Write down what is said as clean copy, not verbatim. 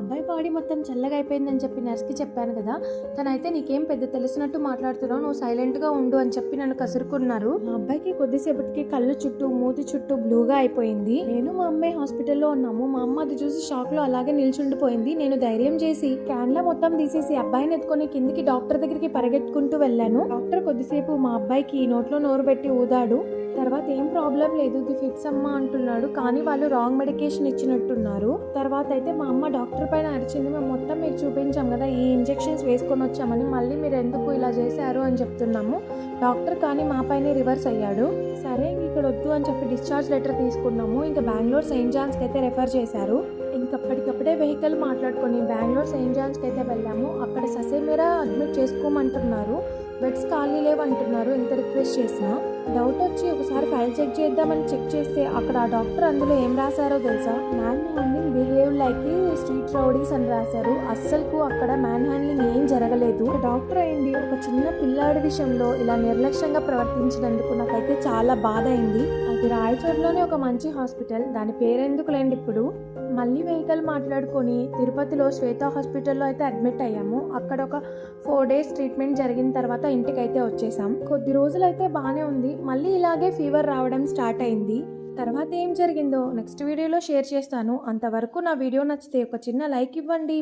అబ్బాయి బాడీ మొత్తం చల్లగా అయిపోయిందని చెప్పి నర్స్కి చెప్పాను కదా. తనైతే నీకేం పెద్ద తెలిసినట్టు మాట్లాడుతున్నావు, నువ్వు సైలెంట్గా ఉండు అని చెప్పి నన్ను కసురుకున్నారు. మా అబ్బాయికి కొద్దిసేపటికి కళ్ళు చుట్టూ మూతి చుట్టూ బ్లూగా అయిపోయింది. నేను మా అమ్మాయి హాస్పిటల్లో ఉన్నాము. మా అమ్మ అది చూసి షాక్ లో అలాగే నిల్చుండిపోయింది. నేను ధైర్యం చేసి క్యాన్లా మొత్తం తీసేసి అబ్బాయిని ఎత్తుకొని కిందికి డాక్టర్ దగ్గరికి పరిగెత్తుకుంటూ వెళ్ళాను. డాక్టర్ కొద్దిసేపు మా అబ్బాయికి నోట్లో నోరు పెట్టి ఊదాడు. తర్వాత ఏం ప్రాబ్లం లేదు, ఇది ఫిట్స్ అమ్మ అంటున్నాడు. కానీ వాళ్ళు రాంగ్ మెడికేషన్ ఇచ్చినట్టున్నారు. తర్వాత అయితే మా అమ్మ డాక్టర్ పైన అరిచింది. మేము మొత్తం మీకు చూపించాం కదా, ఈ ఇంజెక్షన్స్ వేసుకొని వచ్చామని, మళ్ళీ మీరు ఎందుకు ఇలా చేశారు అని చెప్తున్నాము. డాక్టర్ కానీ మా పైన రివర్స్ అయ్యాడు. సరే ఇక్కడ వద్దు అని చెప్పి డిశ్చార్జ్ లెటర్ తీసుకున్నాము. ఇంకా బెంగళూరు సెయింట్ జాన్స్కి అయితే రెఫర్ చేశారు. ఇంకప్పటికప్పుడే వెహికల్ మాట్లాడుకొని బెంగళూరు సెయింట్ జాన్స్కి అయితే వెళ్ళాము. అక్కడ ససేమిరా అడ్మిట్ చేసుకోమంటున్నారు. బెడ్స్ ఖాళీ లేవంటున్నారు. ఎంత రిక్వెస్ట్ చేసినా డౌట్ వచ్చి ఒకసారి ఫైల్ చెక్ చేద్దామని చెక్ చేస్తే అక్కడ ఆ డాక్టర్ అందులో ఏం రాశారో తెలుసా, man handling behave like street rowdies అని రాశారు. అస్సలు అక్కడ మ్యాన్ హ్యాండ్లింగ్ ఏం జరగలేదు. డాక్టర్ అయింది ఒక చిన్న పిల్లాడి విషయంలో ఇలా నిర్లక్ష్యంగా ప్రవర్తించినందుకు నాకైతే చాలా బాధ అయింది. అది రాయచోట్లోనే ఒక మంచి హాస్పిటల్, దాని పేరెందుకు లేండి. ఇప్పుడు మళ్ళీ వెహికల్ మాట్లాడుకొని తిరుపతిలో శ్వేత హాస్పిటల్లో అయితే అడ్మిట్ అయ్యాము. అక్కడ ఒక 4 days ట్రీట్మెంట్ జరిగిన తర్వాత ఇంటికైతే వచ్చేసాం. కొద్ది రోజులైతే బాగానే ఉంది. మళ్ళీ ఇలాగే ఫీవర్ రావడం స్టార్ట్ అయింది. తర్వాత ఏం జరిగిందో నెక్స్ట్ వీడియోలో షేర్ చేస్తాను. అంతవరకు నా వీడియో నచ్చితే ఒక చిన్న లైక్ ఇవ్వండి.